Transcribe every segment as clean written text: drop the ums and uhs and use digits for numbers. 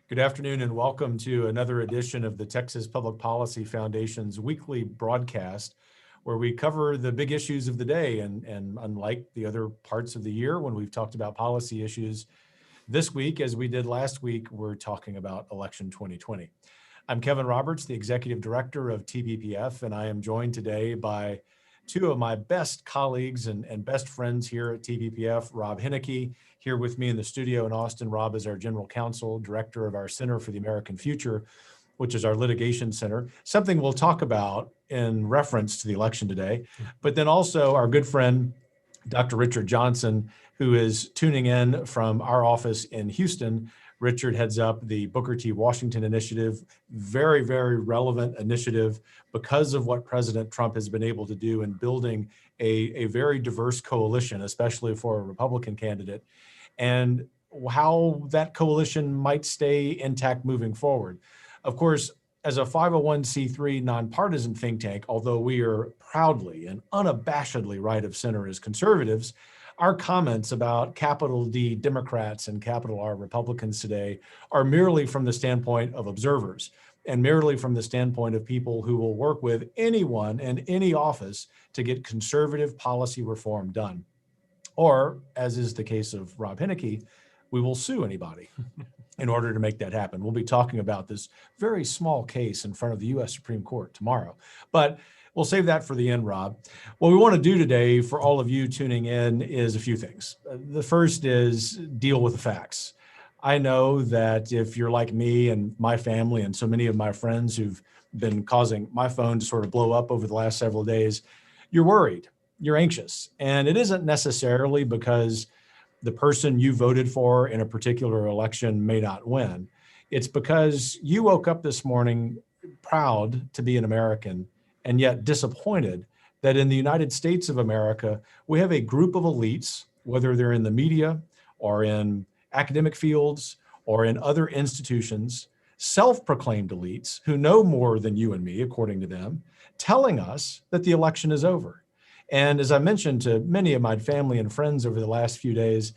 Good afternoon and welcome to another edition of the Texas Public Policy Foundation's weekly broadcast, where we cover the big issues of the day. And unlike the other parts of the year when we've talked about policy issues, this week, as we did last week, we're talking about election 2020. I'm Kevin Roberts, the Executive Director of TPPF, and I am joined today by two of my best colleagues and best friends here at TPPF, Rob Henneke, here with me in the studio in Austin. Rob is our General Counsel, Director of our Center for the American Future, which is our litigation center, something we'll talk about in reference to the election today. But then also our good friend, Dr. Richard Johnson, who is tuning in from our office in Houston. Richard heads up the Booker T. Washington Initiative, very, very relevant initiative because of what President Trump has been able to do in building a very diverse coalition, especially for a Republican candidate, and how that coalition might stay intact moving forward. Of course, as a 501c3 nonpartisan think tank, although we are proudly and unabashedly right of center as conservatives, our comments about capital D Democrats and capital R Republicans today are merely from the standpoint of observers and merely from the standpoint of people who will work with anyone in any office to get conservative policy reform done. Or, as is the case of Rob Henneke, we will sue anybody in order to make that happen. We'll be talking about this very small case in front of the U.S. Supreme Court tomorrow. But we'll save that for the end, Rob. What we want to do today for all of you tuning in is a few things. The first is deal with the facts. I know that if you're like me and my family and so many of my friends who've been causing my phone to sort of blow up over the last several days, you're worried, you're anxious. And it isn't necessarily because the person you voted for in a particular election may not win. It's because you woke up this morning proud to be an American and yet disappointed that in the United States of America, we have a group of elites, whether they're in the media or in academic fields or in other institutions, self-proclaimed elites who know more than you and me, according to them, telling us that the election is over. And as I mentioned to many of my family and friends over the last few days,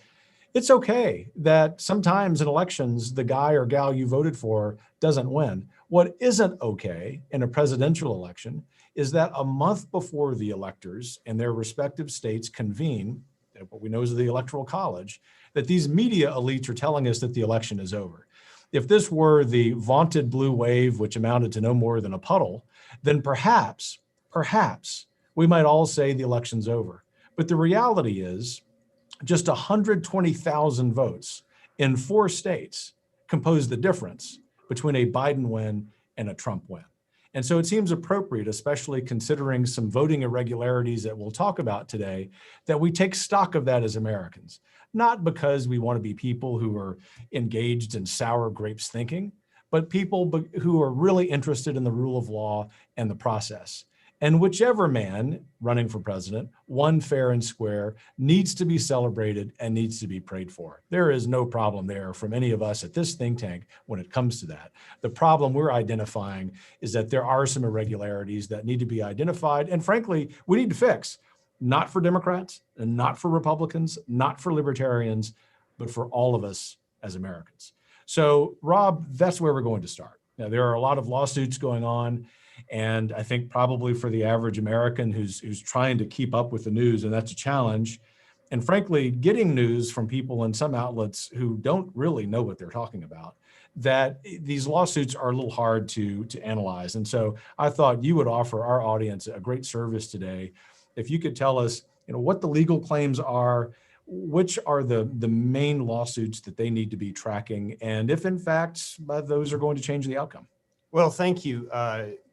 it's okay that sometimes in elections, the guy or gal you voted for doesn't win. What isn't okay in a presidential election is that a month before the electors in their respective states convene, what we know is the Electoral College, that these media elites are telling us that the election is over. If this were the vaunted blue wave, which amounted to no more than a puddle, then perhaps we might all say the election's over. But the reality is just 120,000 votes in 4 states compose the difference between a Biden win and a Trump win. And so it seems appropriate, especially considering some voting irregularities that we'll talk about today, that we take stock of that as Americans, not because we want to be people who are engaged in sour grapes thinking, but people who are really interested in the rule of law and the process. And whichever man running for president, won fair and square, needs to be celebrated and needs to be prayed for. There is no problem there from any of us at this think tank when it comes to that. The problem we're identifying is that there are some irregularities that need to be identified, and frankly, we need to fix, not for Democrats and not for Republicans, not for libertarians, but for all of us as Americans. So, Rob, that's where we're going to start. Now, there are a lot of lawsuits going on. And I think probably for the average American who's trying to keep up with the news, and that's a challenge. And frankly, getting news from people in some outlets who don't really know what they're talking about, that these lawsuits are a little hard to analyze. And so I thought you would offer our audience a great service today. If you could tell us, what the legal claims are, which are the main lawsuits that they need to be tracking, and if in fact those are going to change the outcome. Well, thank you.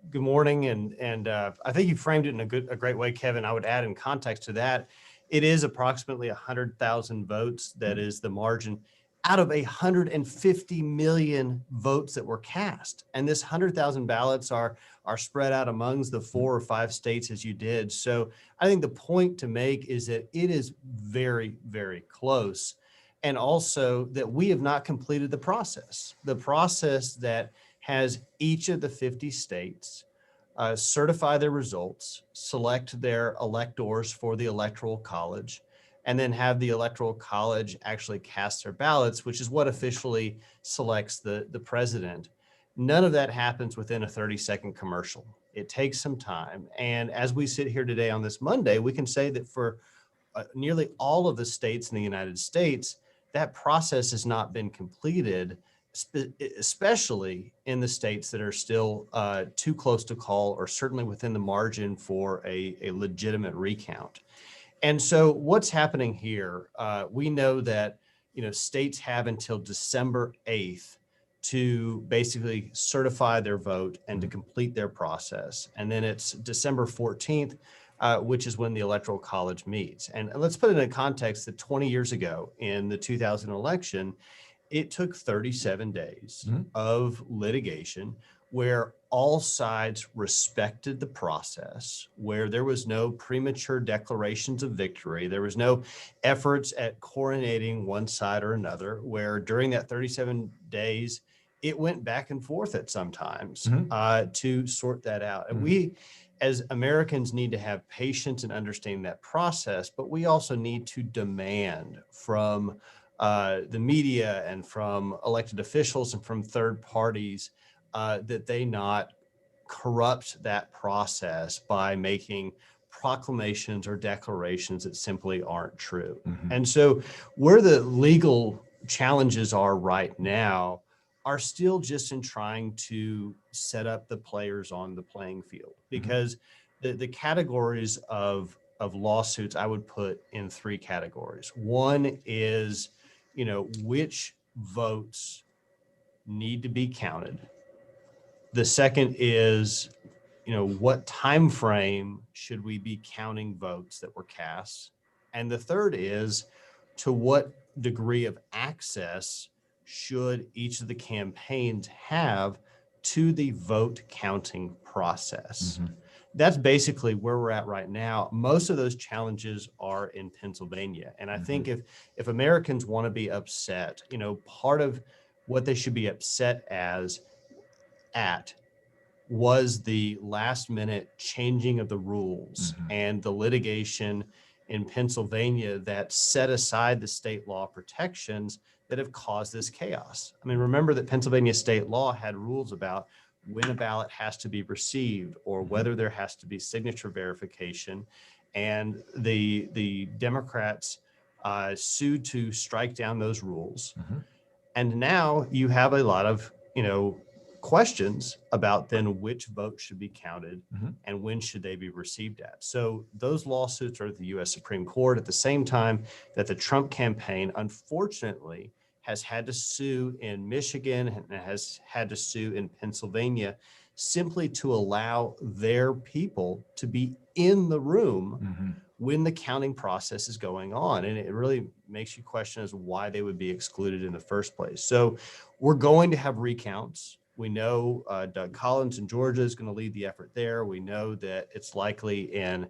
Good morning, and I think you framed it in a great way, Kevin. I would add in context to that, it is approximately 100,000 votes. That is the margin out of 150 million votes that were cast. And this 100,000 ballots are spread out amongst the 4 or 5 states as you did. So I think the point to make is that it is very, very close. And also that we have not completed the process that has each of the 50 states certify their results, select their electors for the Electoral College, and then have the Electoral College actually cast their ballots, which is what officially selects the president. None of that happens within a 30-second commercial. It takes some time. And as we sit here today on this Monday, we can say that for nearly all of the states in the United States, that process has not been completed, especially in the states that are still too close to call, or certainly within the margin for a legitimate recount. And so what's happening here, we know that, states have until December 8th to basically certify their vote and to complete their process. And then it's December 14th, which is when the Electoral College meets. And let's put it in context that 20 years ago in the 2000 election, it took 37 days of litigation where all sides respected the process, where there was no premature declarations of victory. There was no efforts at coronating one side or another, where during that 37 days, it went back and forth at sometimes to sort that out. And we, as Americans, need to have patience in understanding that process, but we also need to demand from the media and from elected officials and from third parties that they not corrupt that process by making proclamations or declarations that simply aren't true. And so where the legal challenges are right now are still just in trying to set up the players on the playing field, because the categories of lawsuits I would put in three categories. One is, which votes need to be counted. The second is, what time frame should we be counting votes that were cast? And the third is, to what degree of access should each of the campaigns have to the vote counting process? That's basically where we're at right now. Most of those challenges are in Pennsylvania. And I think if Americans want to be upset, part of what they should be upset at was the last minute changing of the rules and the litigation in Pennsylvania that set aside the state law protections that have caused this chaos. I mean, remember that Pennsylvania state law had rules about when a ballot has to be received or whether there has to be signature verification. And the Democrats sued to strike down those rules. And now you have a lot of, questions about then which votes should be counted and when should they be received at. So those lawsuits are at the U.S. Supreme Court at the same time that the Trump campaign, unfortunately, has had to sue in Michigan and has had to sue in Pennsylvania simply to allow their people to be in the room when the counting process is going on. And it really makes you question as to why they would be excluded in the first place. So we're going to have recounts. We know Doug Collins in Georgia is going to lead the effort there. We know that it's likely in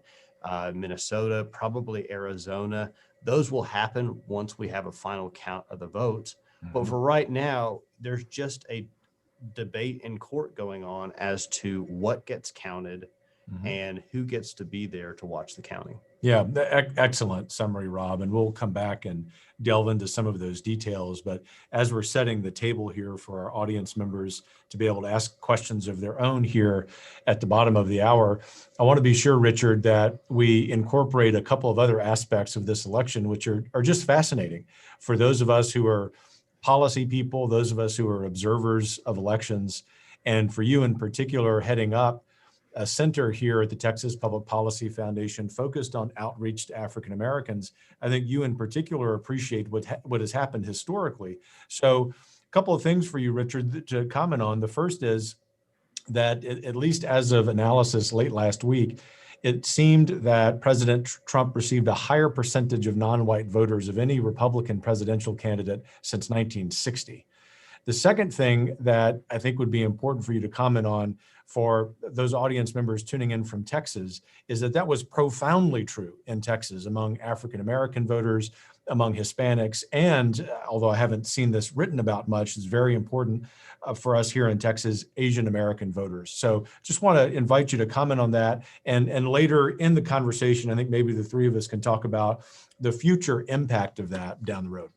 Minnesota, probably Arizona. Those will happen once we have a final count of the votes. But for right now, there's just a debate in court going on as to what gets counted and who gets to be there to watch the counting. Yeah, excellent summary, Rob. And we'll come back and delve into some of those details. But as we're setting the table here for our audience members to be able to ask questions of their own here at the bottom of the hour, I want to be sure, Richard, that we incorporate a couple of other aspects of this election, which are just fascinating for those of us who are policy people, those of us who are observers of elections, and for you in particular, heading up a center here at the Texas Public Policy Foundation focused on outreach to African Americans. I think you in particular appreciate what has happened historically. So a couple of things for you, Richard, to comment on. The first is that at least as of analysis late last week, it seemed that President Trump received a higher percentage of non-white voters of any Republican presidential candidate since 1960. The second thing that I think would be important for you to comment on for those audience members tuning in from Texas is that was profoundly true in Texas among African American voters among Hispanics. And although I haven't seen this written about much, it's very important for us here in Texas, Asian American voters. So just want to invite you to comment on that. And later in the conversation, I think maybe the three of us can talk about the future impact of that down the road.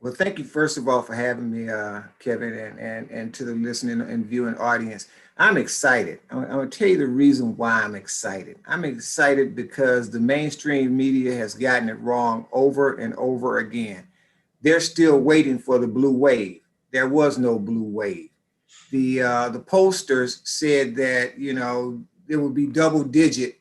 Well, thank you, first of all, for having me, Kevin, and to the listening and viewing audience. I'm excited. I'm going to tell you the reason why I'm excited. I'm excited because the mainstream media has gotten it wrong over and over again. They're still waiting for the blue wave. There was no blue wave. The pollsters said that, you know, there would be double digit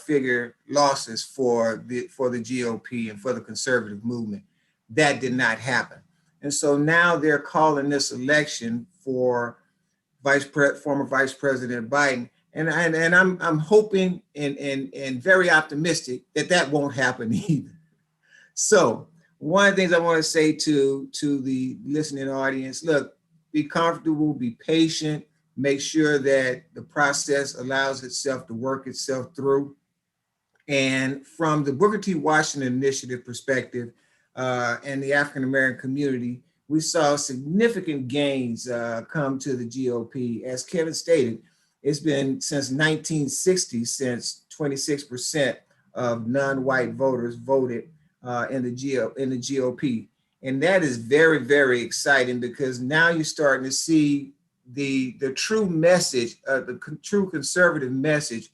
figure losses for the GOP and for the conservative movement. That did not happen. And so now they're calling this election for former Vice President Biden. And I'm hoping and very optimistic that that won't happen either. So one of the things I want to say to the listening audience, look, be comfortable, be patient, make sure that the process allows itself to work itself through. And from the Booker T. Washington Initiative perspective and the African-American community, we saw significant gains come to the GOP. As Kevin stated, it's been since 1960 since 26% of non-white voters voted in the GOP. And that is very, very exciting because now you're starting to see the true message, the true conservative message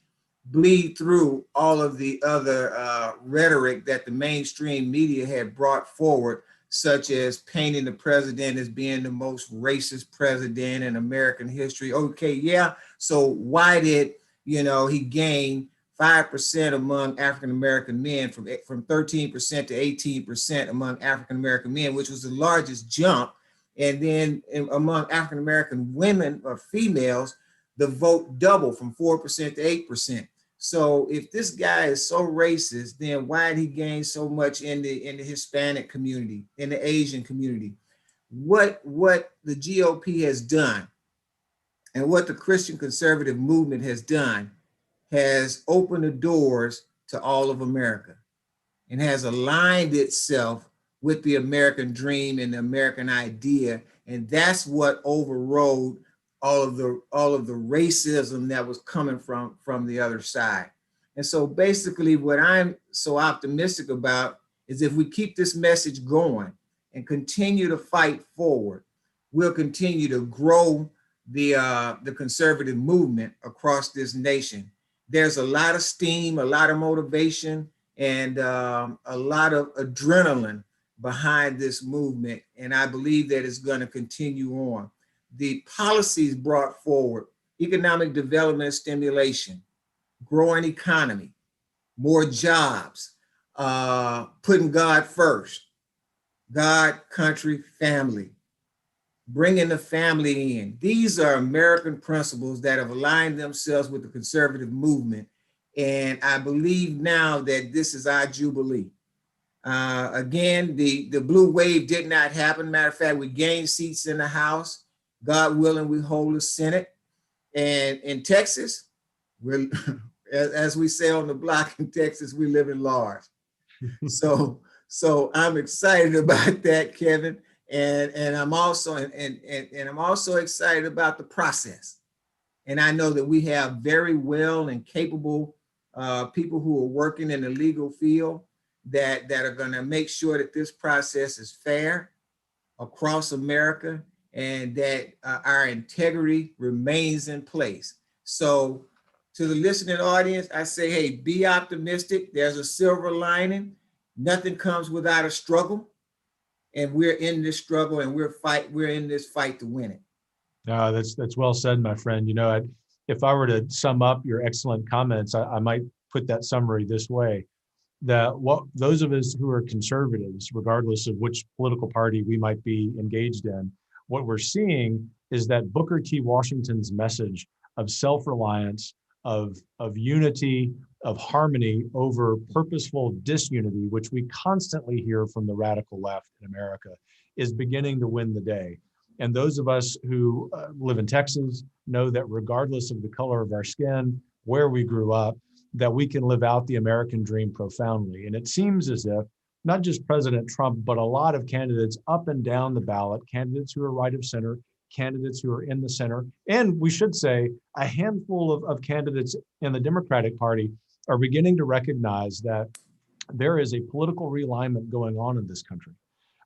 bleed through all of the other rhetoric that the mainstream media had brought forward, such as painting the president as being the most racist president in American history. Okay, yeah, so why did, he gain 5% among African-American men from 13% to 18% among African-American men, which was the largest jump. And then among African-American women or females, the vote doubled from 4% to 8%. So if this guy is so racist, then why did he gain so much in the Hispanic community, in the Asian community? What the GOP has done and what the Christian conservative movement has done has opened the doors to all of America and has aligned itself with the American dream and the American idea. And that's what overrode all of the racism that was coming from the other side. And so basically what I'm so optimistic about is if we keep this message going and continue to fight forward, we'll continue to grow the conservative movement across this nation. There's a lot of steam, a lot of motivation, and a lot of adrenaline behind this movement. And I believe that it's going to continue on. The policies brought forward, economic development and stimulation, growing economy, more jobs, putting God first, God, country, family, bringing the family in. These are American principles that have aligned themselves with the conservative movement. And I believe now that this is our jubilee. Again, the blue wave did not happen. Matter of fact, we gained seats in the House. God willing, we hold the Senate. And in Texas, we're, as we say on the block in Texas, we live in large. So I'm excited about that, Kevin. And I'm also I'm also excited about the process. And I know that we have very well and capable people who are working in the legal field that are going to make sure that this process is fair across America and that our integrity remains in place. So to the listening audience, I say, hey, be optimistic. There's a silver lining. Nothing comes without a struggle. And we're in this struggle and we're in this fight to win it. That's well said, my friend. If I were to sum up your excellent comments, I might put that summary this way, that those of us who are conservatives, regardless of which political party we might be engaged in, what we're seeing is that Booker T. Washington's message of self-reliance, of unity, of harmony over purposeful disunity, which we constantly hear from the radical left in America, is beginning to win the day. And those of us who live in Texas know that regardless of the color of our skin, where we grew up, that we can live out the American dream profoundly. And it seems as if not just President Trump, but a lot of candidates up and down the ballot, candidates who are right of center, candidates who are in the center, and we should say a handful of candidates in the Democratic Party are beginning to recognize that there is a political realignment going on in this country.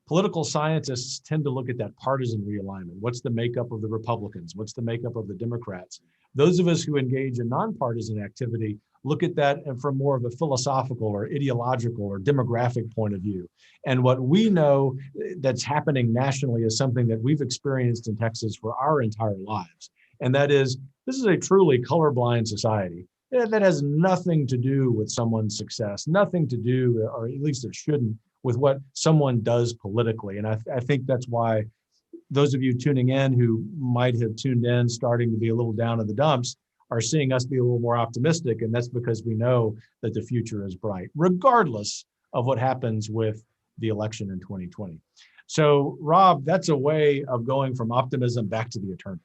Political scientists tend to look at that partisan realignment. What's the makeup of the Republicans? What's the makeup of the Democrats? Those of us who engage in nonpartisan activity look at that from more of a philosophical or ideological or demographic point of view. And what we know that's happening nationally is something that we've experienced in Texas for our entire lives. And that is, this is a truly colorblind society. That has nothing to do with someone's success, nothing to do, or at least it shouldn't, with what someone does politically. And I think that's why those of you tuning in who might have tuned in starting to be a little down in the dumps are seeing us be a little more optimistic. And that's because we know that the future is bright, regardless of what happens with the election in 2020. So Rob, that's a way of going from optimism back to the attorney.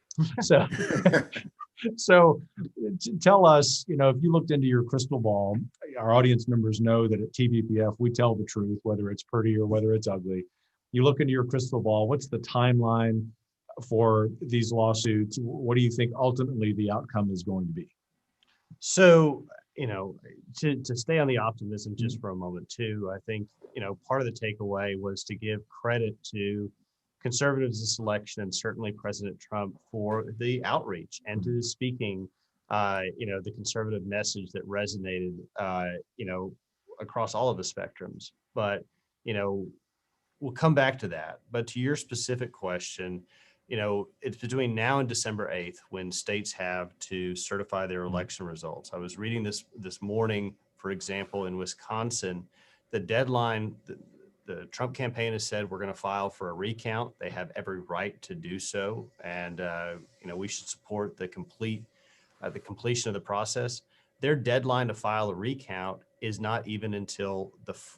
So tell us, if you looked into your crystal ball, our audience members know that at TPPF, we tell the truth, whether it's pretty or whether it's ugly. You look into your crystal ball, what's the timeline for these lawsuits? What do you think ultimately the outcome is going to be? So, to stay on the optimism just for a moment too, I think, part of the takeaway was to give credit to conservatives this election and certainly President Trump for the outreach and to speaking, the conservative message that resonated, across all of the spectrums. But, we'll come back to that. But to your specific question, it's between now and December 8th when states have to certify their election results. I was reading this morning, for example, in Wisconsin, the deadline, the Trump campaign has said we're going to file for a recount. They have every right to do so. And, we should support the completion of the process. Their deadline to file a recount is not even until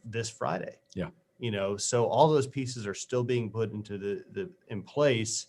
this Friday. Yeah. So all those pieces are still being put into in place.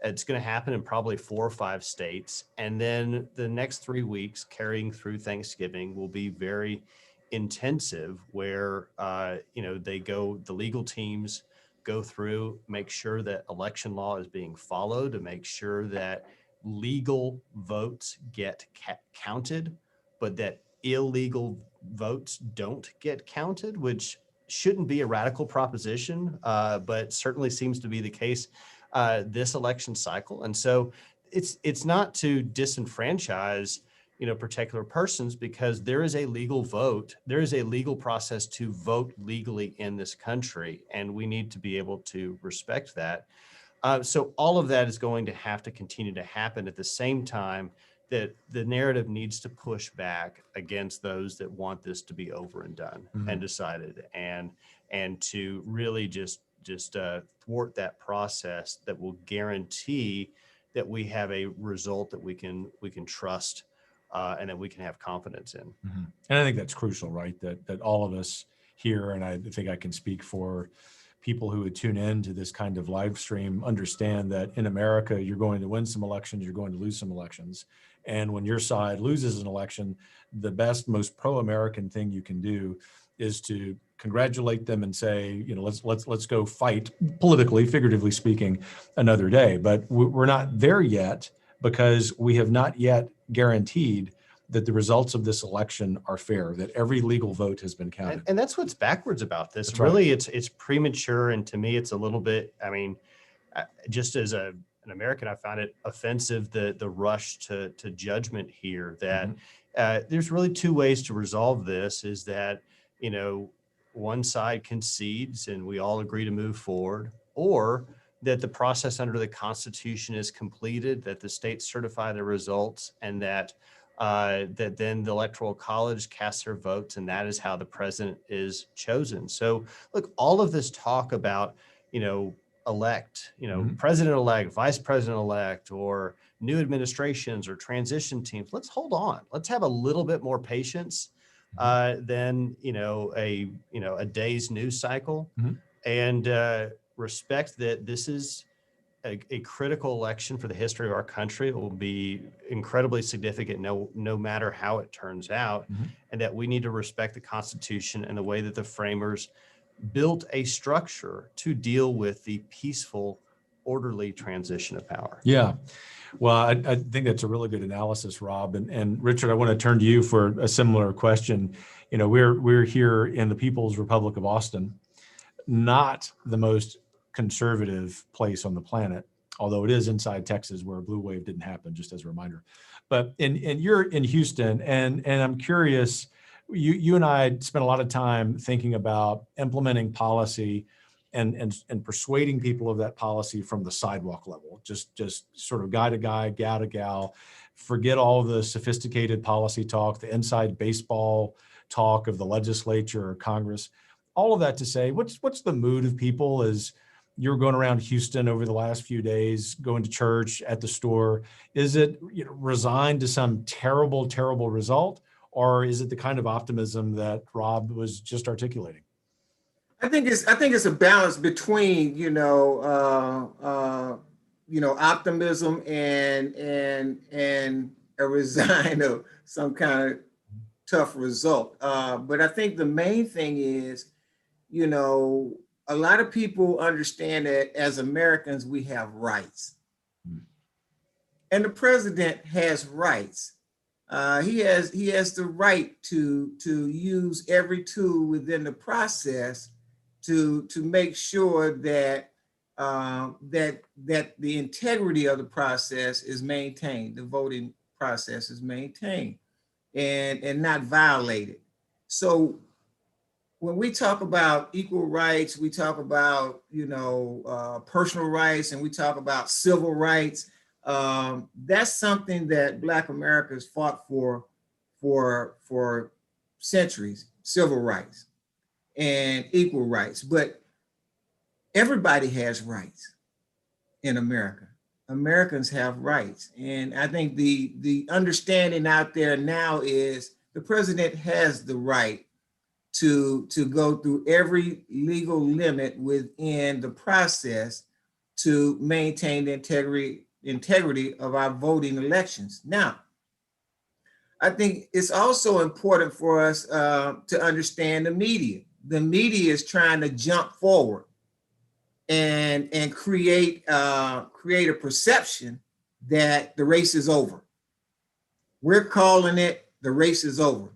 It's going to happen in probably 4 or 5 states. And then the next 3 weeks carrying through Thanksgiving will be very intensive where, the legal teams go through, make sure that election law is being followed, to make sure that legal votes get counted, but that illegal votes don't get counted, which shouldn't be a radical proposition, but certainly seems to be the case this election cycle. And so it's not to disenfranchise, particular persons, because there is a legal vote. There is a legal process to vote legally in this country, and we need to be able to respect that. So all of that is going to have to continue to happen at the same time that the narrative needs to push back against those that want this to be over and done and decided, and to really just thwart that process that will guarantee that we have a result that we can trust and that we can have confidence in. And I think that's crucial, right? That all of us here, and I think I can speak for people who would tune in to this kind of live stream, understand that in America, you're going to win some elections, you're going to lose some elections. And when your side loses an election, the best, most pro-American thing you can do is to congratulate them and say, let's go fight politically, figuratively speaking, another day. But we're not there yet because we have not yet guaranteed that the results of this election are fair, that every legal vote has been counted. And that's what's backwards about this. That's really, right. it's premature. And to me, it's a little bit, just as an American, I find it offensive, the rush to judgment here, that there's really 2 ways to resolve this, is that, one side concedes and we all agree to move forward, or that the process under the Constitution is completed, that the states certify the results, and that then the Electoral College casts their votes, and that is how the president is chosen. So look, all of this talk about, elect, president-elect, vice president-elect, or new administrations or transition teams, let's hold on. Let's have a little bit more patience than, a day's news cycle, and respect that this is a critical election for the history of our country. It will be incredibly significant no matter how it turns out, and that we need to respect the Constitution and the way that the framers built a structure to deal with the peaceful, orderly transition of power. Yeah. Well, I think that's a really good analysis, Rob. And Richard, I want to turn to you for a similar question. You know, we're here in the People's Republic of Austin, not the most conservative place on the planet, although it is inside Texas where a blue wave didn't happen, just as a reminder. But you're in Houston, and I'm curious, you and I spent a lot of time thinking about implementing policy and persuading people of that policy from the sidewalk level, just sort of guy to guy, gal to gal, forget all the sophisticated policy talk, the inside baseball talk of the legislature or Congress, all of that to say, what's the mood of people as you're going around Houston over the last few days, going to church, at the store? Is it, you know, resigned to some terrible, terrible result? Or is it the kind of optimism that Rob was just articulating? I think it's a balance between optimism and a resign of some kind of tough result. But I think the main thing is, you know, a lot of people understand that as Americans we have rights, and the president has rights. He has the right to use every tool within the process to make sure that that the integrity of the process is maintained, the voting process is maintained and not violated. So when we talk about equal rights, we talk about personal rights, and we talk about civil rights. That's something that Black America has fought for centuries: civil rights and equal rights. But everybody has rights in America. Americans have rights. And I think the understanding out there now is the president has the right to go through every legal limit within the process to maintain the integrity of our voting elections. Now, I think it's also important for us to understand the media. The media is trying to jump forward and create a perception that the race is over. We're calling it the race is over.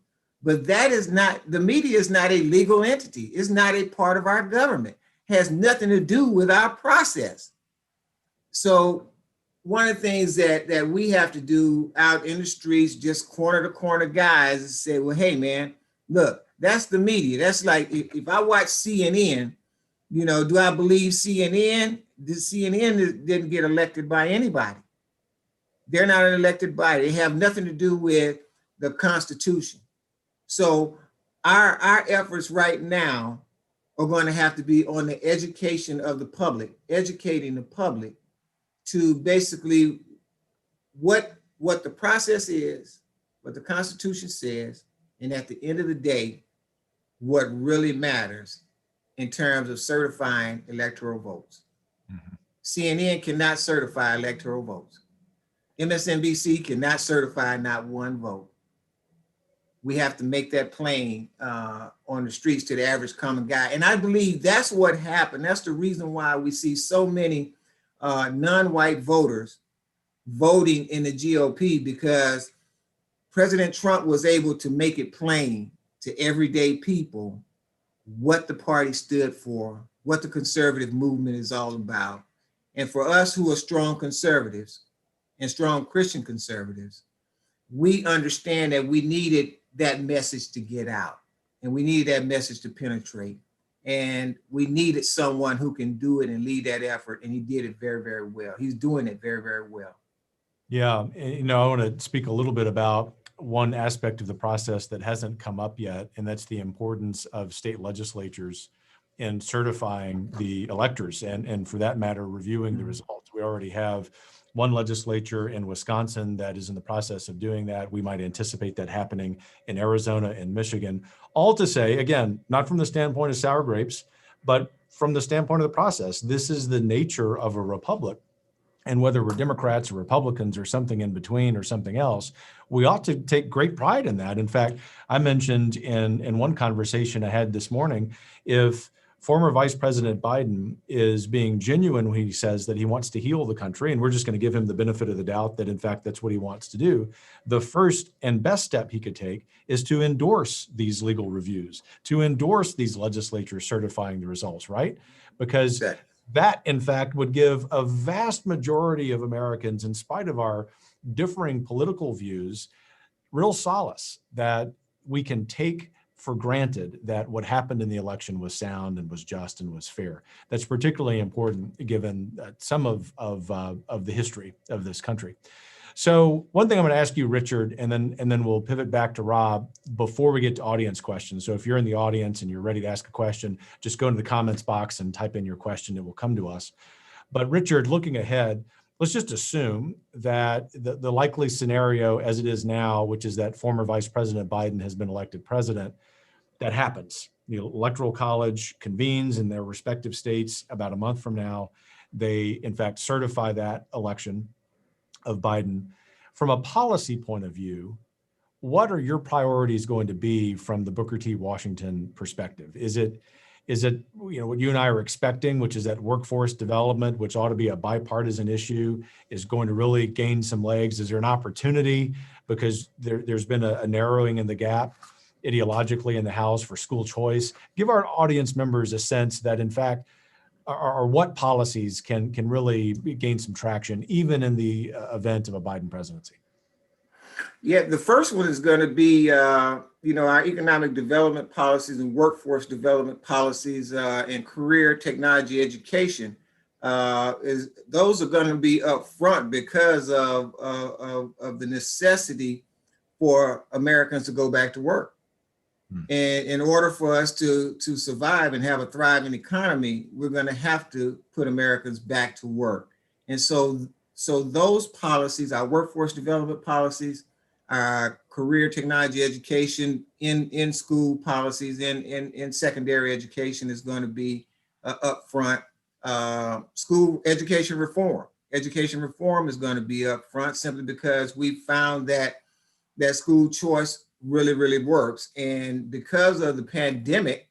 But that is not, the media is not a legal entity. It's not a part of our government. It has nothing to do with our process. So one of the things that we have to do out in the streets, just corner to corner guys, is say, well, hey man, look, that's the media. That's like, if I watch CNN, do I believe CNN? CNN didn't get elected by anybody. They're not an elected body. They have nothing to do with the Constitution. So our efforts right now are going to have to be on the education of the public, educating the public to basically what the process is, what the Constitution says, and at the end of the day, what really matters in terms of certifying electoral votes. Mm-hmm. CNN cannot certify electoral votes. MSNBC cannot certify not one vote. We have to make that plain on the streets to the average common guy. And I believe that's what happened. That's the reason why we see so many non-white voters voting in the GOP, because President Trump was able to make it plain to everyday people what the party stood for, what the conservative movement is all about. And for us who are strong conservatives and strong Christian conservatives, we understand that we needed that message to get out, and we needed that message to penetrate. And we needed someone who can do it and lead that effort. And he did it very, very well. He's doing it very, very well. Yeah. And, I want to speak a little bit about one aspect of the process that hasn't come up yet, and that's the importance of state legislatures in certifying the electors and for that matter, reviewing the results. We already have one legislature in Wisconsin that is in the process of doing that. We might anticipate that happening in Arizona and Michigan. All to say, again, not from the standpoint of sour grapes, but from the standpoint of the process. This is the nature of a republic, And whether we're Democrats or Republicans or something in between or something else, we ought to take great pride in that. In fact, I mentioned in one conversation I had this morning, if former Vice President Biden is being genuine when he says that he wants to heal the country, and we're just going to give him the benefit of the doubt that in fact that's what he wants to do, the first and best step he could take is to endorse these legal reviews, to endorse these legislatures certifying the results, right? Because Exactly. that, in fact, would give a vast majority of Americans, in spite of our differing political views, real solace that we can take for granted that what happened in the election was sound and was just and was fair. That's particularly important given some of the history of this country. So one thing I'm going to ask you, Richard, and then we'll pivot back to Rob before we get to audience questions. So if you're in the audience and you're ready to ask a question, just go into the comments box and type in your question. It will come to us. But Richard, looking ahead, let's just assume that the likely scenario as it is now, which is that former Vice President Biden has been elected president, that happens. The Electoral College convenes in their respective states about a month from now. They, in fact, certify that election of Biden. From a policy point of view, what are your priorities going to be from the Booker T. Washington perspective? Is it what you and I are expecting, which is that workforce development, which ought to be a bipartisan issue, is going to really gain some legs? Is there an opportunity because there's been a narrowing in the gap ideologically in the House for school choice? Give our audience members a sense that, in fact, or what policies can really gain some traction, even in the event of a Biden presidency? Yeah, the first one is going to be, our economic development policies and workforce development policies and career technology education. Those are going to be up front because of the necessity for Americans to go back to work. And in order for us to survive and have a thriving economy, we're going to have to put Americans back to work. And so those policies, our workforce development policies, our career technology education in school policies, in secondary education is going to be up front. School education reform. Education reform is going to be up front simply because we found that school choice really works. And because of the pandemic,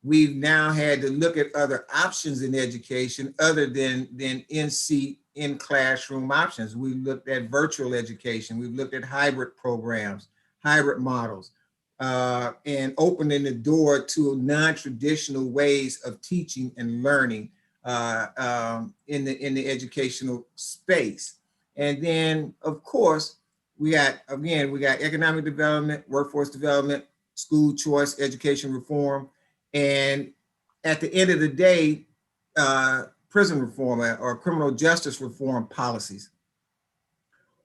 we've now had to look at other options in education other than in-seat, in-classroom options. We've looked at virtual education. We've looked at hybrid programs, hybrid models, and opening the door to non-traditional ways of teaching and learning in the educational space. And then, of course, we got economic development, workforce development, school choice, education reform, and at the end of the day, prison reform or criminal justice reform policies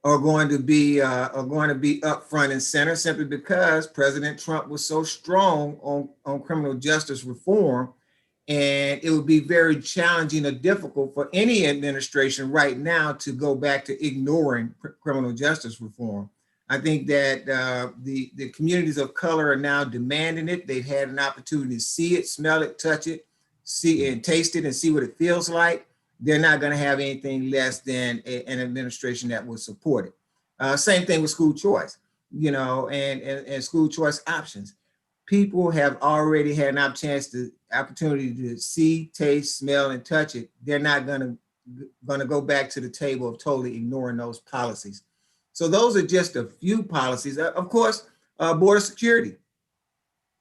are going to be up front and center simply because President Trump was so strong on criminal justice reform. And it would be very challenging or difficult for any administration right now to go back to ignoring criminal justice reform. I think that the communities of color are now demanding it. They've had an opportunity to see it, smell it, touch it, see and taste it, and see what it feels like. They're not going to have anything less than an administration that will support it. Same thing with school choice, and school choice options. People have already had an opportunity to see, taste, smell, and touch it. They're not going to go back to the table of totally ignoring those policies. So those are just a few policies. Of course, border security.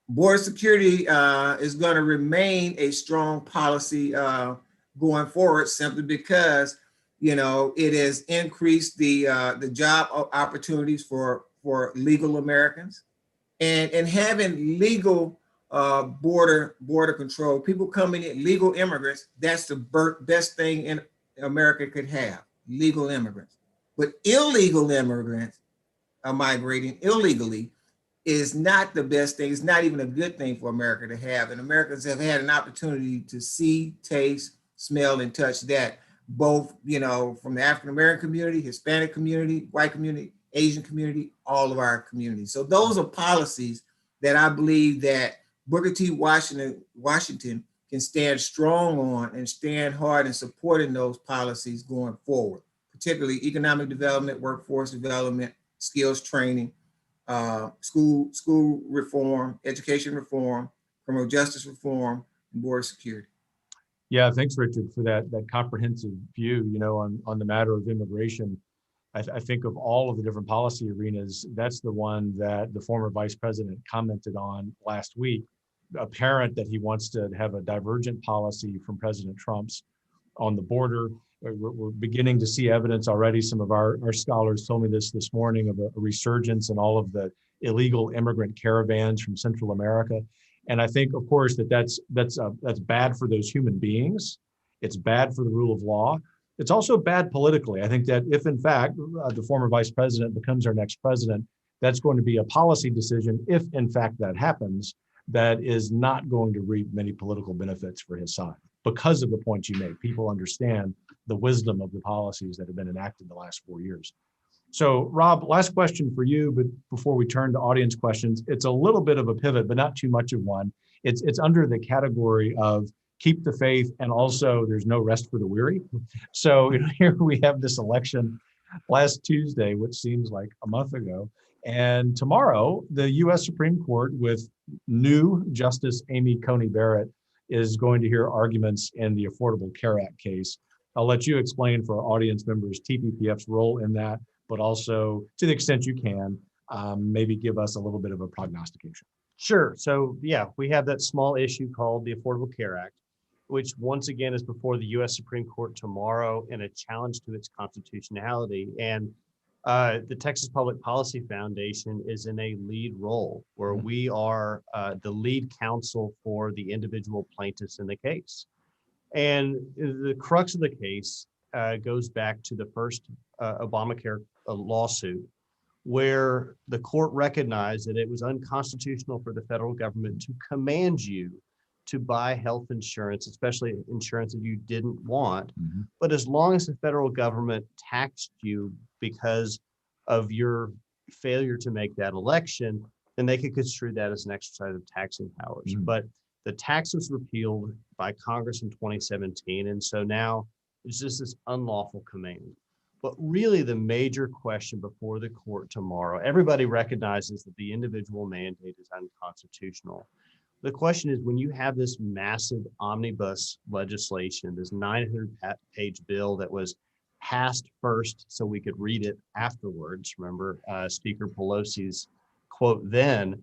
Border security is going to remain a strong policy going forward, simply because it has increased the job opportunities for legal Americans. And having legal border control, people coming in, legal immigrants, that's the best thing in America could have, legal immigrants. But illegal immigrants are migrating illegally is not the best thing. It's not even a good thing for America to have. And Americans have had an opportunity to see, taste, smell, and touch that, both, from the African-American community, Hispanic community, white community, Asian community, all of our communities. So those are policies that I believe that Booker T. Washington can stand strong on and stand hard in supporting those policies going forward. particularly economic development, workforce development, skills training, school reform, education reform, criminal justice reform, and border security. Yeah, thanks, Richard, for that comprehensive view. On the matter of immigration, I think of all of the different policy arenas, that's the one that the former vice president commented on last week. Apparent that he wants to have a divergent policy from President Trump's on the border. We're beginning to see evidence already. Some of our scholars told me this morning of a resurgence in all of the illegal immigrant caravans from Central America. And I think, of course, that's bad for those human beings. It's bad for the rule of law. It's also bad politically. I think that if, in fact, the former vice president becomes our next president, that's going to be a policy decision, if, in fact, that happens, that is not going to reap many political benefits for his side because of the points you make. People understand the wisdom of the policies that have been enacted the last 4 years. So, Rob, last question for you, but before we turn to audience questions, it's a little bit of a pivot, but not too much of one. It's under the category of keep the faith, and also there's no rest for the weary. So here we have this election last Tuesday, which seems like a month ago. And tomorrow, the U.S. Supreme Court, with new Justice Amy Coney Barrett, is going to hear arguments in the Affordable Care Act case. I'll let you explain for our audience members TPPF's role in that, but also, to the extent you can, maybe give us a little bit of a prognostication. Sure. So yeah, we have that small issue called the Affordable Care Act, which once again is before the U.S. Supreme Court tomorrow in a challenge to its constitutionality. And the Texas Public Policy Foundation is in a lead role where we are the lead counsel for the individual plaintiffs in the case. And the crux of the case goes back to the first Obamacare lawsuit, where the court recognized that it was unconstitutional for the federal government to command you to buy health insurance, especially insurance that you didn't want. Mm-hmm. But as long as the federal government taxed you because of your failure to make that election, then they could construe that as an exercise of taxing powers. Mm-hmm. But the tax was repealed by Congress in 2017. And so now it's just this unlawful command. But really the major question before the court tomorrow, everybody recognizes that the individual mandate is unconstitutional. The question is, when you have this massive omnibus legislation, this 900-page bill that was passed first so we could read it afterwards, remember Speaker Pelosi's quote then,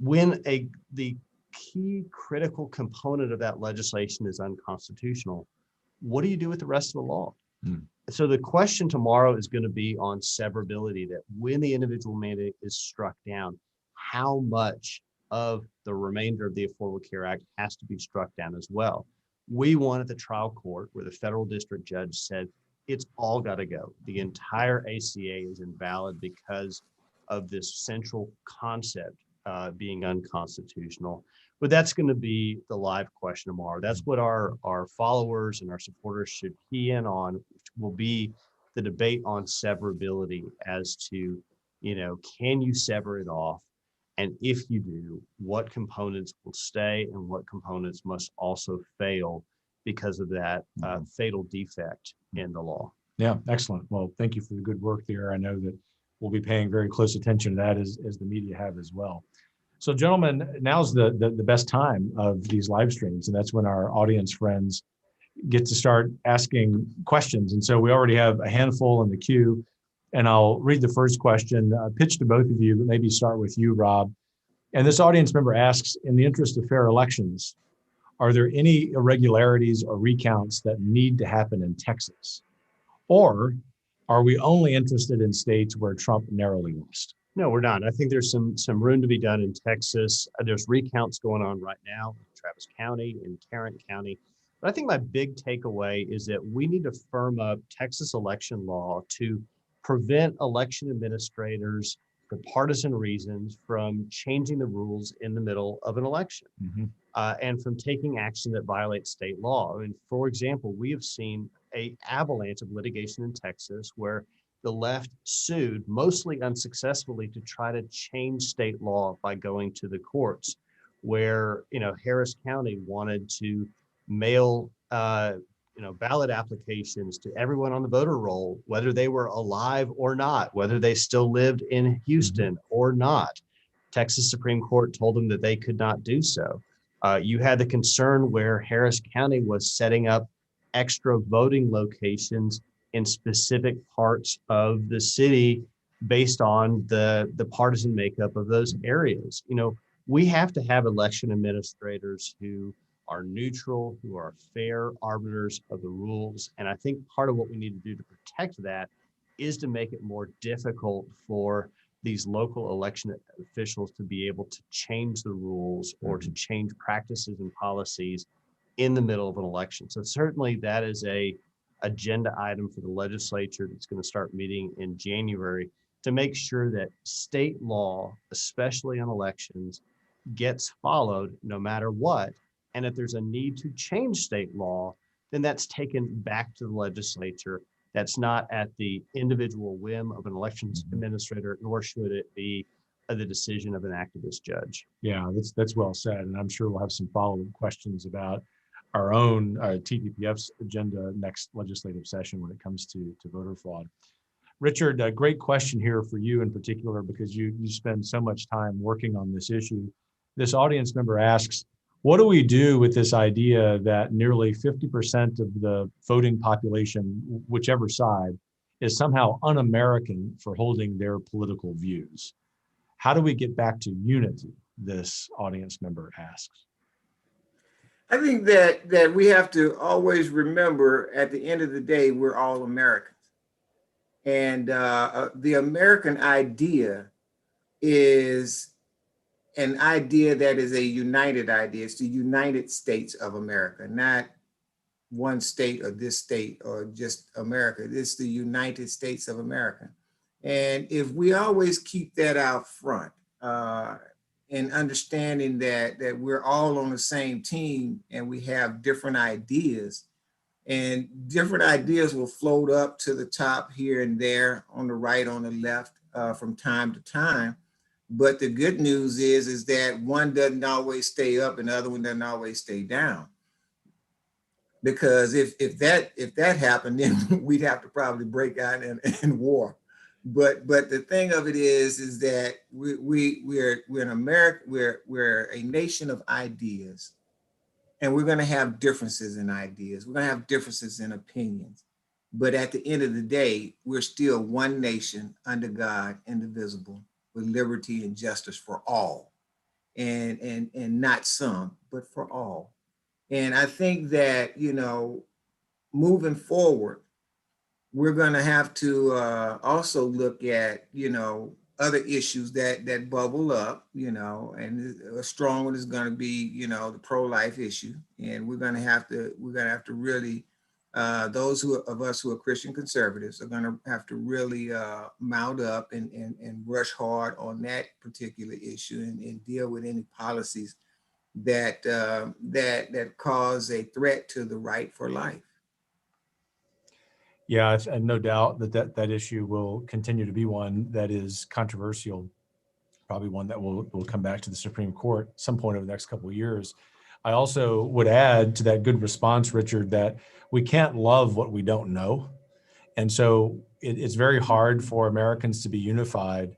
when the key critical component of that legislation is unconstitutional, what do you do with the rest of the law? So the question tomorrow is going to be on severability, that when the individual mandate is struck down, how much of the remainder of the Affordable Care Act has to be struck down as well. We won at the trial court where the federal district judge said it's all got to go. The entire ACA is invalid because of this central concept being unconstitutional. But that's going to be the live question tomorrow. That's what our followers and our supporters should key in on, which will be the debate on severability as to, can you sever it off? And if you do, what components will stay and what components must also fail because of that fatal defect in the law. Yeah, excellent. Well, thank you for the good work there. I know that we'll be paying very close attention to that as the media have as well. So gentlemen, now's the best time of these live streams, and that's when our audience friends get to start asking questions. And so we already have a handful in the queue, and I'll read the first question, pitch to both of you, but maybe start with you, Rob. And this audience member asks, in the interest of fair elections, are there any irregularities or recounts that need to happen in Texas? Or are we only interested in states where Trump narrowly lost? No, we're not. I think there's some room to be done in Texas. There's recounts going on right now in Travis County and Tarrant County. But I think my big takeaway is that we need to firm up Texas election law to prevent election administrators for partisan reasons from changing the rules in the middle of an election. Mm-hmm. And from taking action that violates state law. I mean, for example, we have seen an avalanche of litigation in Texas where the left sued, mostly unsuccessfully, to try to change state law by going to the courts, where Harris County wanted to mail ballot applications to everyone on the voter roll, whether they were alive or not, whether they still lived in Houston or not. Texas Supreme Court told them that they could not do so. You had the concern where Harris County was setting up extra voting locations in specific parts of the city based on the partisan makeup of those areas. We have to have election administrators who are neutral, who are fair arbiters of the rules. And I think part of what we need to do to protect that is to make it more difficult for these local election officials to be able to change the rules or to change practices and policies in the middle of an election. So certainly that is a agenda item for the legislature that's going to start meeting in January to make sure that state law, especially on elections, gets followed no matter what. And if there's a need to change state law, then that's taken back to the legislature. That's not at the individual whim of an elections administrator, nor should it be the decision of an activist judge. Yeah, that's well said. And I'm sure we'll have some follow-up questions about our own TPPF's agenda next legislative session when it comes to voter fraud. Richard, a great question here for you in particular, because you spend so much time working on this issue. This audience member asks, what do we do with this idea that nearly 50% of the voting population, whichever side, is somehow un-American for holding their political views? How do we get back to unity? This audience member asks. I think that we have to always remember at the end of the day, we're all Americans. And the American idea is an idea that is a united idea. It's the United States of America, not one state or this state or just America. It's the United States of America. And if we always keep that out front, and understanding that we're all on the same team and we have different ideas, and different ideas will float up to the top here and there, on the right, on the left, from time to time. But the good news is that one doesn't always stay up and the other one doesn't always stay down. Because if that happened, then we'd have to probably break out in war. But the thing of it is that we're in America, we're a nation of ideas, and we're going to have differences in ideas. We're going to have differences in opinions. But at the end of the day, we're still one nation under God, indivisible, with liberty and justice for all, and not some, but for all. And I think that, moving forward, we're going to have to also look at, other issues that bubble up, and a strong one is going to be, the pro-life issue. And we're going to have to really, those of us who are Christian conservatives are going to have to really mount up and rush hard on that particular issue and deal with any policies that cause a threat to the right for life. Yeah, and no doubt that issue will continue to be one that is controversial, probably one that will come back to the Supreme Court at some point over the next couple of years. I also would add to that good response, Richard, that we can't love what we don't know. And so it's very hard for Americans to be unified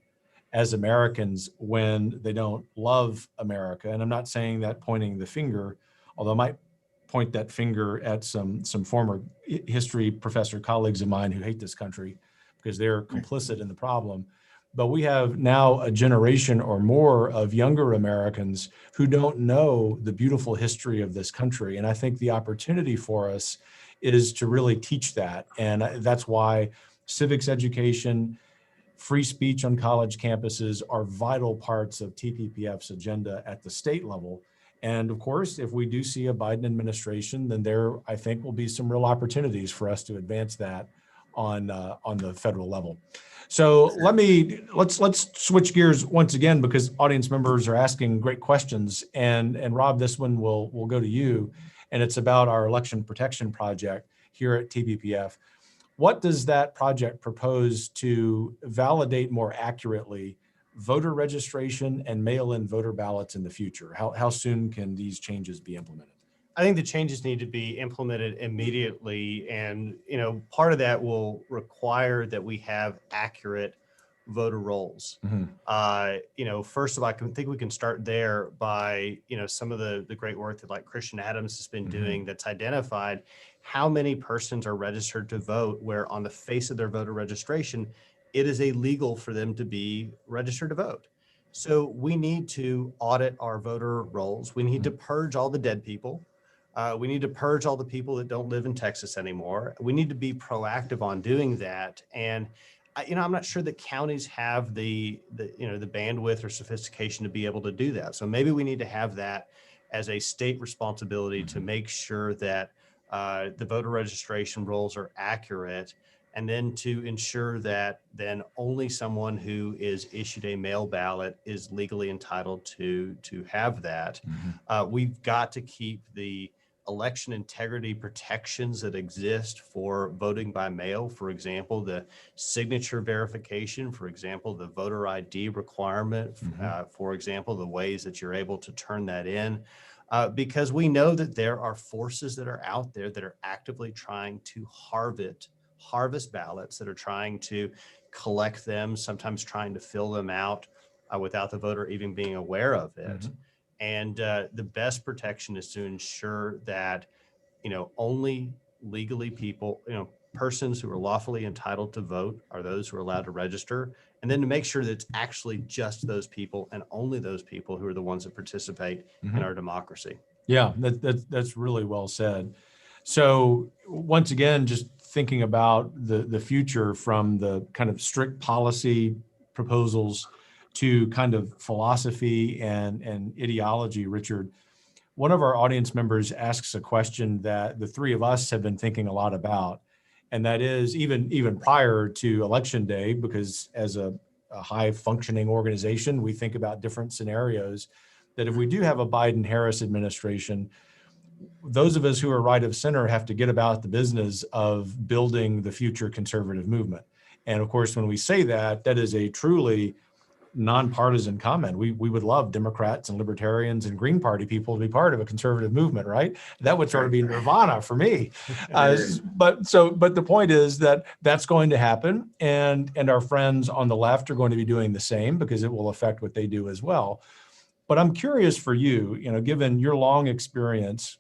as Americans when they don't love America. And I'm not saying that pointing the finger, although I might point that finger at some former history professor colleagues of mine who hate this country because they're complicit in the problem. But we have now a generation or more of younger Americans who don't know the beautiful history of this country. And I think the opportunity for us is to really teach that. And that's why civics education, free speech on college campuses are vital parts of TPPF's agenda at the state level. And of course, if we do see a Biden administration, then there, I think, will be some real opportunities for us to advance that on the federal level. So let's switch gears once again, because audience members are asking great questions. And Rob, this one will go to you, and it's about our election protection project here at TPPF. What does that project propose to validate more accurately voter registration and mail-in voter ballots in the future? How soon can these changes be implemented? I think the changes need to be implemented immediately. And, part of that will require that we have accurate voter rolls. First of all, I think we can start there by, some of the great work that like Christian Adams has been doing that's identified how many persons are registered to vote, where on the face of their voter registration, it is illegal for them to be registered to vote. So we need to audit our voter rolls. We need to purge all the dead people. We need to purge all the people that don't live in Texas anymore. We need to be proactive on doing that. And I'm not sure that counties have the bandwidth or sophistication to be able to do that. So maybe we need to have that as a state responsibility to make sure that the voter registration rolls are accurate, and then to ensure that then only someone who is issued a mail ballot is legally entitled to have that. We've got to keep the election integrity protections that exist for voting by mail. For example, the signature verification, for example, the voter ID requirement, for example, the ways that you're able to turn that in, because we know that there are forces that are out there that are actively trying to harvest ballots, that are trying to collect them, sometimes trying to fill them out without the voter even being aware of it. And the best protection is to ensure that, only legally persons who are lawfully entitled to vote are those who are allowed to register. And then to make sure that it's actually just those people and only those people who are the ones that participate in our democracy. Yeah, that's really well said. So once again, just thinking about the future from the kind of strict policy proposals to kind of philosophy and ideology, Richard, one of our audience members asks a question that the three of us have been thinking a lot about, and that is even prior to Election Day, because as a high functioning organization, we think about different scenarios, that if we do have a Biden-Harris administration, those of us who are right of center have to get about the business of building the future conservative movement. And of course, when we say that, that is a truly nonpartisan comment. We would love Democrats and libertarians and Green Party people to be part of a conservative movement, right? That would sort of be nirvana for me. But the point is that that's going to happen, and our friends on the left are going to be doing the same, because it will affect what they do as well. But I'm curious for you, given your long experience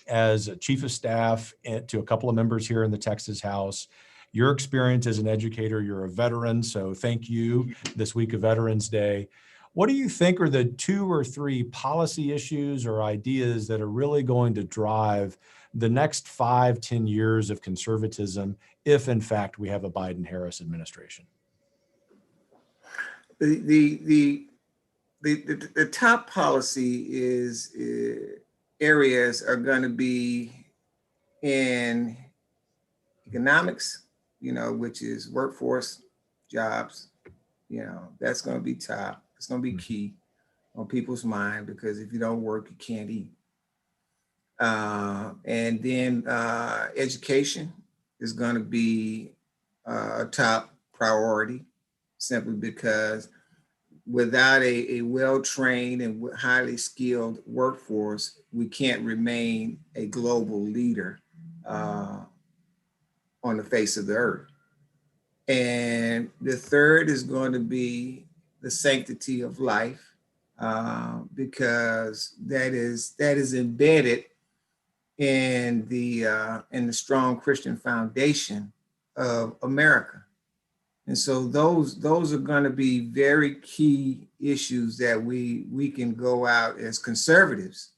as a chief of staff to a couple of members here in the Texas House, your experience as an educator, you're a veteran, so thank you this week of Veterans Day. What do you think are the 2 or 3 policy issues or ideas that are really going to drive the next 5-10 years of conservatism, if in fact we have a Biden-Harris administration? The top policy is areas are going to be in economics, which is workforce, jobs. That's going to be top. It's going to be key on people's mind, because if you don't work, you can't eat. And then education is going to be a top priority, simply because without a well-trained and highly skilled workforce, we can't remain a global leader on the face of the earth. And the third is going to be the sanctity of life, because that is embedded in the strong Christian foundation of America. And so those are going to be very key issues that we can go out as conservatives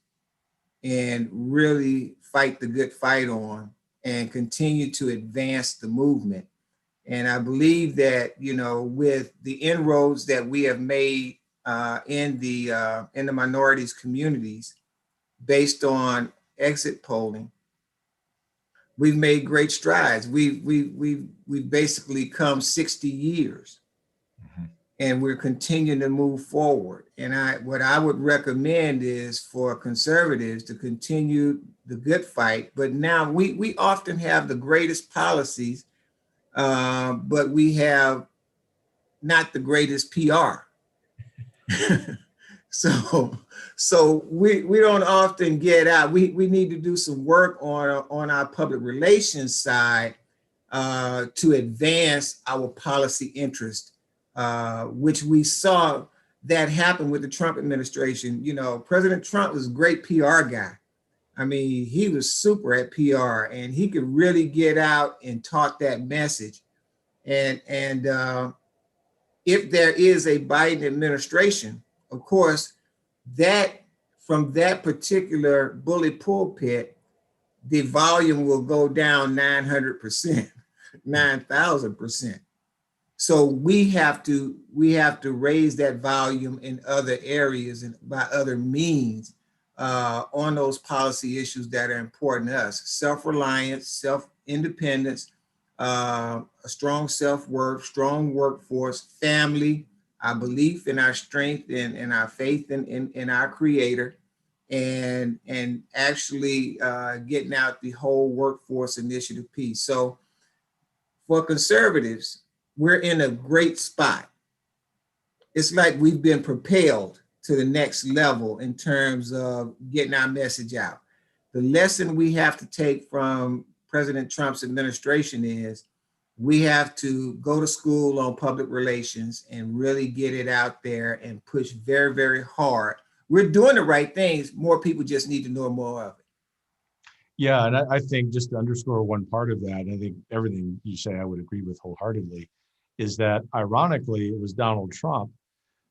and really fight the good fight on, and continue to advance the movement. And I believe that, with the inroads that we have made in the minorities communities, based on exit polling, we've made great strides. We've basically come 60 years, and we're continuing to move forward. And what I would recommend is for conservatives to continue the good fight. But now we often have the greatest policies, but we have not the greatest PR. So we don't often get out. We need to do some work on our public relations side to advance our policy interest, which we saw that happen with the Trump administration. You know, President Trump was a great PR guy. I mean, he was super at PR, and he could really get out and talk that message. And if there is a Biden administration, of course, that from that particular bully pulpit, the volume will go down 900%, 9,000%. So we have to raise that volume in other areas and by other means on those policy issues that are important to us: self-reliance, self-independence, a strong self-worth, strong workforce, family, our belief in our strength and our faith in our Creator, and actually getting out the whole workforce initiative piece. So for conservatives, we're in a great spot. It's like we've been propelled to the next level in terms of getting our message out. The lesson we have to take from President Trump's administration is we have to go to school on public relations and really get it out there and push very, very hard. We're doing the right things. More people just need to know more of it. Yeah, and I think just to underscore one part of that, I think everything you say I would agree with wholeheartedly, is that ironically, it was Donald Trump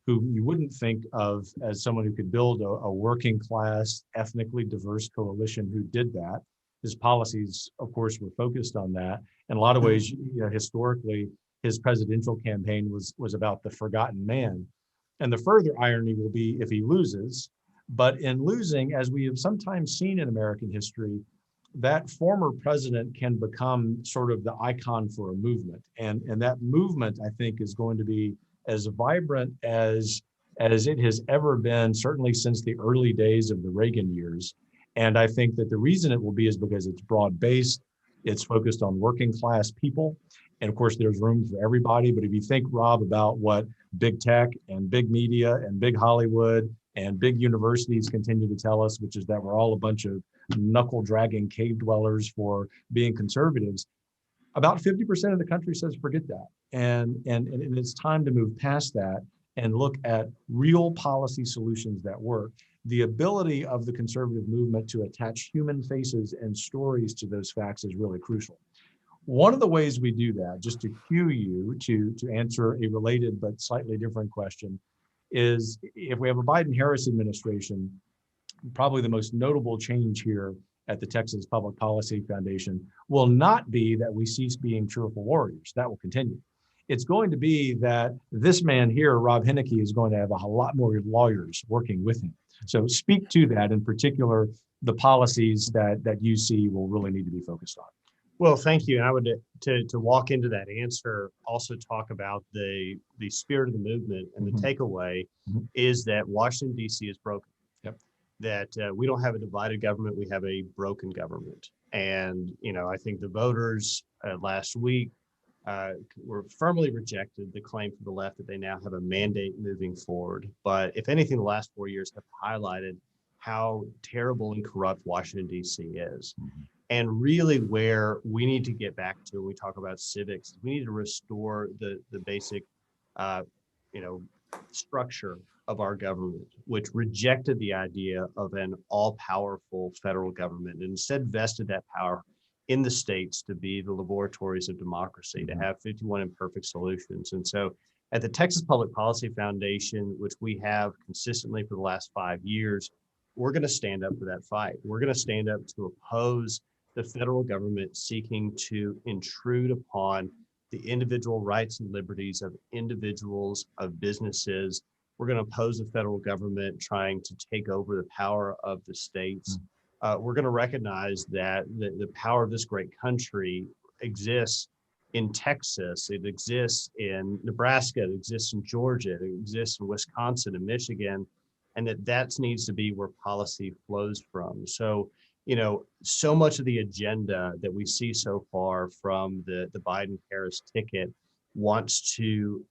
who you wouldn't think of as someone who could build a working class, ethnically diverse coalition who did that. His policies, of course, were focused on that. In a lot of ways, you know, historically, his presidential campaign was about the forgotten man. And the further irony will be if he loses. But in losing, as we have sometimes seen in American history, that former president can become sort of the icon for a movement. And that movement, I think, is going to be as vibrant as it has ever been, certainly since the early days of the Reagan years. And I think that the reason it will be is because it's broad-based, it's focused on working class people. And of course, there's room for everybody. But if you think, Rob, about what big tech and big media and big Hollywood and big universities continue to tell us, which is that we're all a bunch of knuckle-dragging cave dwellers for being conservatives, about 50% of the country says forget that. And it's time to move past that and look at real policy solutions that work. The ability of the conservative movement to attach human faces and stories to those facts is really crucial. One of the ways we do that, just to cue you to answer a related but slightly different question, is if we have a Biden-Harris administration, probably the most notable change here at the Texas Public Policy Foundation will not be that we cease being cheerful warriors. That will continue. It's going to be that this man here, Rob Henneke, is going to have a lot more lawyers working with him. So speak to that, in particular, the policies that you see will really need to be focused on. Well, thank you. And I would, to walk into that answer, also talk about the spirit of the movement. And the takeaway is that Washington, D.C. is broken. Yep. That we don't have a divided government, we have a broken government. And, you know, I think the voters last week were firmly rejected the claim from the left that they now have a mandate moving forward. But if anything, the last 4 years have highlighted how terrible and corrupt Washington, D.C. is. And really where we need to get back to when we talk about civics, we need to restore the basic, structure of our government, which rejected the idea of an all-powerful federal government and instead vested that power in the states to be the laboratories of democracy, to have 51 imperfect solutions. And so at the Texas Public Policy Foundation, which we have consistently for the last 5 years, we're going to stand up for that fight. We're going to stand up to oppose the federal government seeking to intrude upon the individual rights and liberties of individuals, of businesses. We're going to oppose the federal government trying to take over the power of the states. We're going to recognize that the power of this great country exists in Texas, it exists in Nebraska, it exists in Georgia, it exists in Wisconsin and Michigan, and that needs to be where policy flows from. So, you know, so much of the agenda that we see so far from the Biden-Harris ticket wants to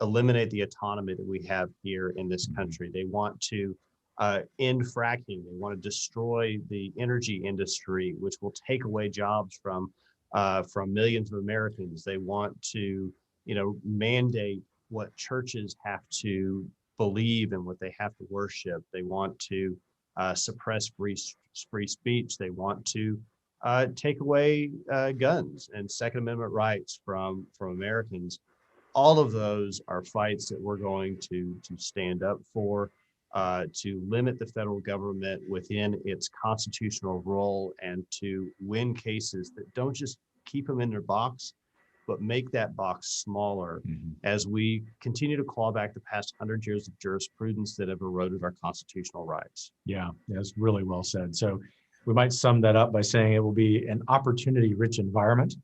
eliminate the autonomy that we have here in this country. They want to end fracking. They want to destroy the energy industry, which will take away jobs from millions of Americans. They want to, mandate what churches have to believe and what they have to worship. They want to suppress free speech. They want to take away guns and Second Amendment rights from Americans. All of those are fights that we're going to stand up for, to limit the federal government within its constitutional role, and to win cases that don't just keep them in their box, but make that box smaller as we continue to claw back the past 100 years of jurisprudence that have eroded our constitutional rights. Yeah, that's really well said. So we might sum that up by saying it will be an opportunity-rich environment,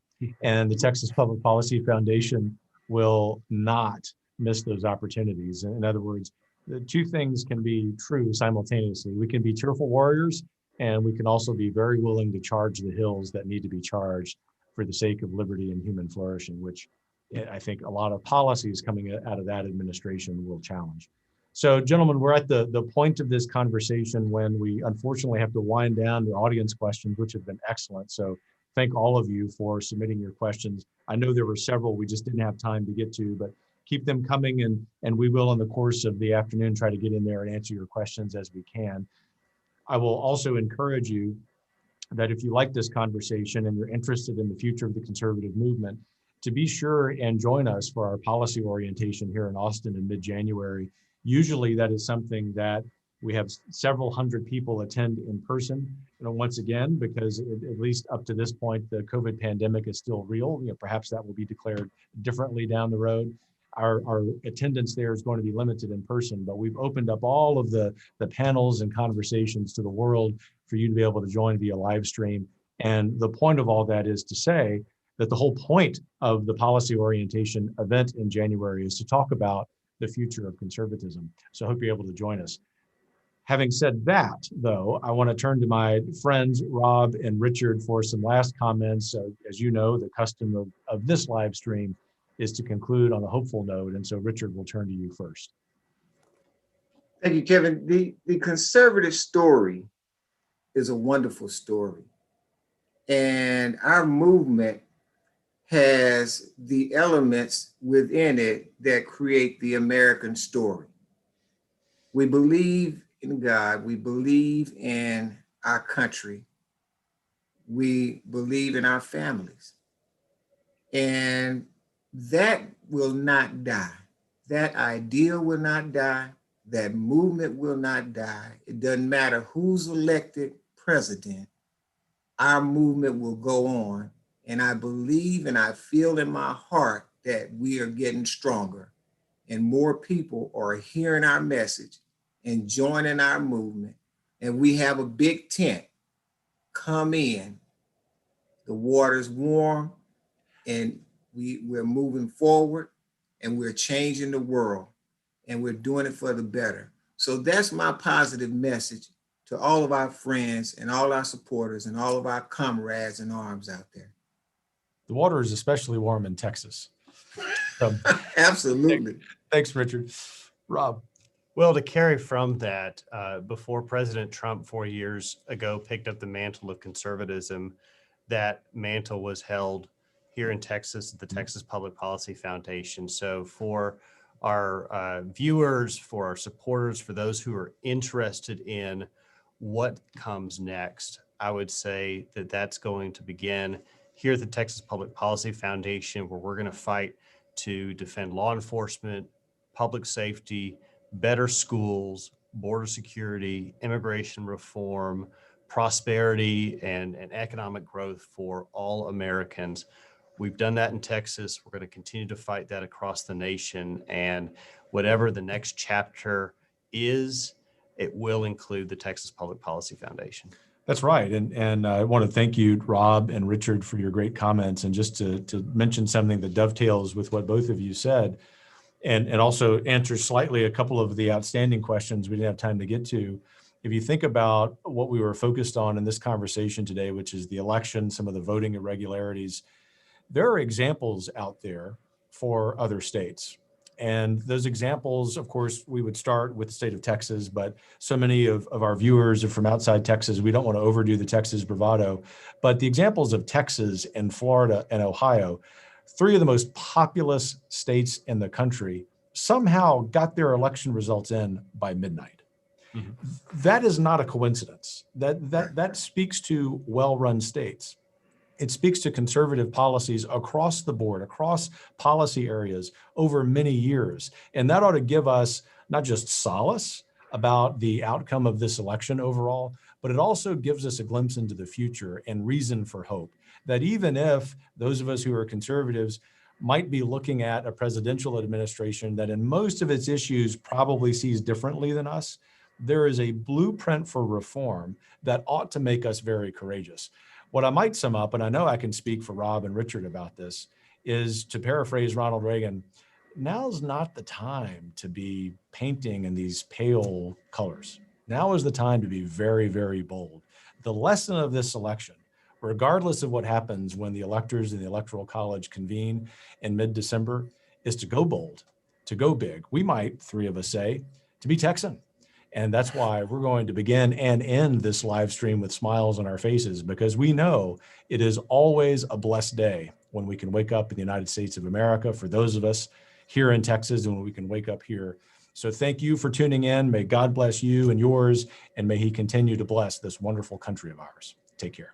and the Texas Public Policy Foundation will not miss those opportunities. In other words, the two things can be true simultaneously. We can be cheerful warriors, and we can also be very willing to charge the hills that need to be charged for the sake of liberty and human flourishing, which I think a lot of policies coming out of that administration will challenge. So, gentlemen, we're at the point of this conversation when we unfortunately have to wind down the audience questions, which have been excellent. So thank all of you for submitting your questions. I know there were several we just didn't have time to get to, but keep them coming, and we will in the course of the afternoon try to get in there and answer your questions as we can. I will also encourage you that if you like this conversation and you're interested in the future of the conservative movement, to be sure and join us for our policy orientation here in Austin in mid-January. Usually that is something that we have several hundred people attend in person. Once again, because at least up to this point, the COVID pandemic is still real. Perhaps that will be declared differently down the road. Our attendance there is going to be limited in person, but we've opened up all of the panels and conversations to the world for you to be able to join via live stream. And the point of all that is to say that the whole point of the policy orientation event in January is to talk about the future of conservatism. So I hope you're able to join us. Having said that, though, I want to turn to my friends, Rob and Richard, for some last comments. As you know, the custom of this live stream is to conclude on a hopeful note. And so, Richard, we'll turn to you first. Thank you, Kevin. The conservative story is a wonderful story. And our movement has the elements within it that create the American story. We believe in God. We believe in our country. We believe in our families. And that will not die. That ideal will not die. That movement will not die. It doesn't matter who's elected president. Our movement will go on. And I believe and I feel in my heart that we are getting stronger and more people are hearing our message and joining our movement. And we have a big tent. Come in. The water's warm and we're moving forward and we're changing the world and we're doing it for the better. So that's my positive message to all of our friends and all our supporters and all of our comrades in arms out there. The water is especially warm in Texas. So, absolutely. Thanks, Richard. Rob. Well, to carry from that, before President Trump 4 years ago picked up the mantle of conservatism, that mantle was held here in Texas at the Texas Public Policy Foundation. So for our viewers, for our supporters, for those who are interested in what comes next, I would say that that's going to begin here at the Texas Public Policy Foundation, where we're going to fight to defend law enforcement, public safety, better schools, border security, immigration reform, prosperity, and economic growth for all Americans. We've done that in Texas. We're going to continue to fight that across the nation. And whatever the next chapter is, it will include the Texas Public Policy Foundation. That's right. And I want to thank you, Rob and Richard, for your great comments. And just to mention something that dovetails with what both of you said, and also answer slightly a couple of the outstanding questions we didn't have time to get to. If you think about what we were focused on in this conversation today, which is the election, some of the voting irregularities, there are examples out there for other states. And those examples, of course, we would start with the state of Texas, but so many of our viewers are from outside Texas. We don't want to overdo the Texas bravado, but the examples of Texas and Florida and Ohio, three of the most populous states in the country, somehow got their election results in by midnight. Mhm. That is not a coincidence. That speaks to well-run states. It speaks to conservative policies across the board, across policy areas over many years. And that ought to give us not just solace about the outcome of this election overall, but it also gives us a glimpse into the future and reason for hope that even if those of us who are conservatives might be looking at a presidential administration that in most of its issues probably sees differently than us, there is a blueprint for reform that ought to make us very courageous. What I might sum up, and I know I can speak for Rob and Richard about this, is to paraphrase Ronald Reagan, now's not the time to be painting in these pale colors. Now is the time to be very, very bold. The lesson of this election, regardless of what happens when the electors in the Electoral College convene in mid-December, is to go bold, to go big. We might, three of us say, to be Texan. And that's why we're going to begin and end this live stream with smiles on our faces, because we know it is always a blessed day when we can wake up in the United States of America, for those of us here in Texas, and when we can wake up here. So thank you for tuning in. May God bless you and yours, and may he continue to bless this wonderful country of ours. Take care.